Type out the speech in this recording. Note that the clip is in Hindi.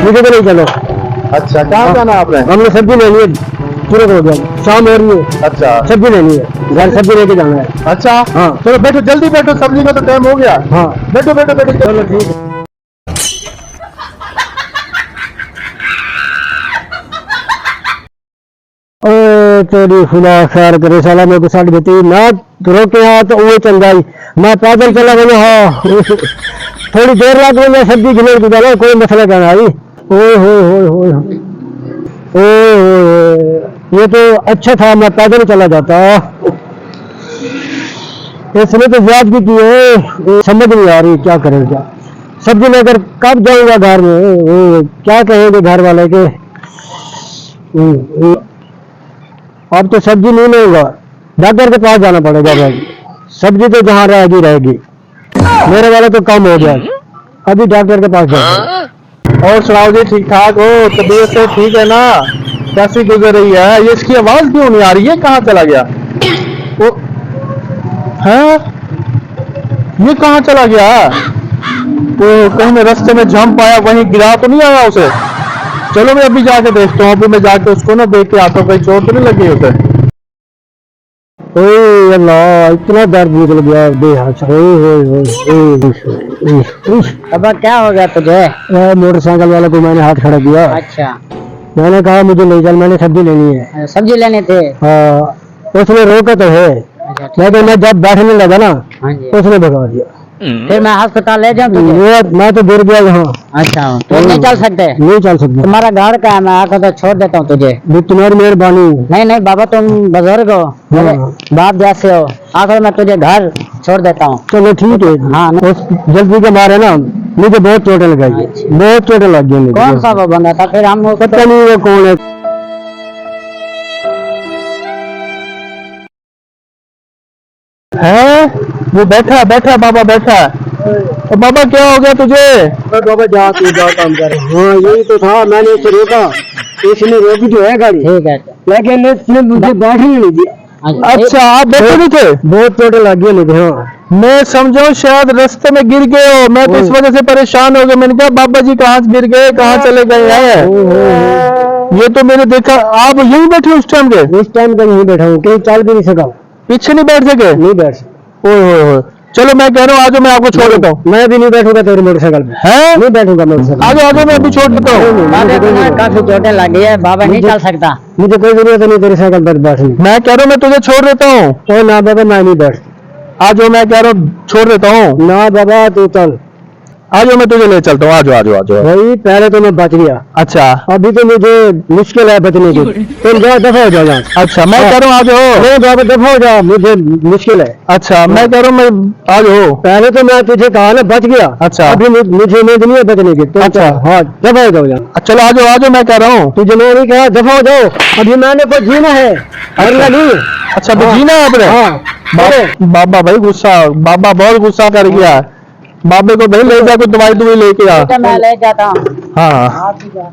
मुझे तो नहीं चलो। अच्छा, कहाँ जाना है आपने? हमने सब्जी लेनी है, पूरा हो गया, शाम हो रही है। अच्छा, सब्जी लेनी है, घर सब्जी लेके जाना है। अच्छा। हाँ चलो बैठो, जल्दी बैठो, सब्जी का तो टाइम हो गया। हाँ बैठो बैठो बैठो, चलो ठीक है। तेरी खुदा खैर करे साला, मेरे को साड़ी देती ना रोके यहाँ तो वो चल जाई, मैं पैदल चला गया। हाँ थोड़ी देर लग गई, मैं सब्जी गिले की जाना, कोई मसला क्या आई। ओए होए होए होए ओए, ये तो अच्छा था, मैं पैदल चला जाता। इसने तो ज्यादती की है, समझ नहीं आ रही क्या करेगा। सब्जी लेकर कब जाऊंगा घर में, क्या कहेंगे घर वाले के। अब तो सब्जी नहीं लेगा, डॉक्टर के पास जाना पड़ेगा भाई। सब्जी तो जहाँ रहेगी रहेगी, मेरे वाला तो कम हो गया, अभी डॉक्टर के पास जाओ। और सुनाओ जी, ठीक ठाक हो? तबीयत से ठीक है ना? कैसी गुजर रही है? ये इसकी आवाज क्यों नहीं आ रही है? कहाँ चला गया वो? है ये कहाँ चला गया? तो कहीं मैं रास्ते में जंप आया, वहीं गिरा तो नहीं आया उसे? चलो मैं अभी जाके देखता हूँ, अभी मैं जाके उसको ना देख के आता हूँ, कहीं चोट तो नहीं लगी उसे। ओए अल्लाह, इतना दर्द निकल गया बेहाल। अब क्या हो गया तुझे? मोटरसाइकिल वाले को मैंने हाथ खड़ा किया। अच्छा, मैंने कहा मुझे ले चल, मैंने सब्जी लेनी है। सब्जी लेने थे? हाँ उसने रोका तो है, लेकिन मैं जब बैठने लगा ना हाँ जी। उसने भगा दिया। फिर मैं अस्पताल ले जाऊँ तुझे? मैं तो गिर गया यहाँ। अच्छा, तो नहीं चल सकते? नहीं चल सकता। तुम्हारा घर का है, मैं आकर तो छोड़ देता हूँ तुझे। तुम्हारी मेहरबानी। नहीं नहीं बाबा, तुम बुजुर्ग हो, मेरे बाप जैसे हो, आकर मैं तुझे घर छोड़ देता हूँ। चलो ठीक है। हाँ उस जल्दी के मारे ना मुझे बहुत चोटें लगाई, बहुत चोटें लग गई मुझे। कौन सा वो बंदा था? फिर हम पता नहीं वो कौन है। वो बैठा बैठा बाबा बैठा। तो बाबा क्या हो गया तुझे? बाबा जा तू जा काम कर। हाँ यही तो था, मैंने इसे रोका, इसने रोकी तो है गाड़ी, ठीक है। लेकिन इसने मुझे बैठने नहीं दिया। अच्छा, आप बैठे नहीं थे? बहुत चोटें लग गई मुझे। हाँ मैं समझो शायद रास्ते में गिर गए हो, मैं तो इस वजह से परेशान हो गया। मैंने कहा बाबा जी कहाँ गिर गए, कहाँ चले गए हैं? ये तो मैंने देखा आप यहीं बैठे उस टाइम के? इस टाइम का नहीं बैठा हूँ, कहीं चल भी नहीं सका। पीछे नहीं बैठ सके? नहीं बैठ सका। ओए चलो मैं कह रहा हूँ आज मैं आपको छोड़ देता हूँ। मैं भी नहीं बैठूंगा तेरी मोटरसाइकिल में। है नहीं बैठूंगा मोटरसाइकिल। आगे मैं अभी छोड़ देता हूँ। काफी चोटें लगी है, बाबा नहीं चल सकता। मुझे कोई जरूरत नहीं तेरी साइकिल पर बैठने। मैं कह रहा हूँ मैं तुझे छोड़ देता हूँ। ओ ना बाबा, मैं नहीं बैठ। आज मैं कह रहा हूँ छोड़ देता हूँ। ना बाबा तू चल, आज मैं तुझे ले चलता हूँ। आज भाई पहले तो मैं बच गया, अच्छा अभी तो मुझे मुश्किल है बचने की। तुम जाओ, दफा हो जाओ यहाँ। अच्छा मैं कह रहा हूँ आज हो। नहीं बाबा दफा हो जाओ, मुझे मुश्किल है। अच्छा मैं कह रहा हूँ मैं आज हो। पहले तो मैं तुझे कहा ना बच गया, अच्छा अभी मुझे उम्मीद नहीं है बचने की। तुम अच्छा हाँ दफा हो जाओ यहाँ। चलो आज मैं कह रहा हूँ। तुझे मैंने कहा दफा हो जाओ, अभी मैंने को जीना है, मरना नहीं। अच्छा अभी जीना है आपने? हाँ बाबा भाई गुस्सा, बाबा बहुत गुस्सा कर गया। बाबे को भाई ले जा, कोई दवाई लेके आ। मैं ले जाता हूँ। हाँ आप भी जाओ।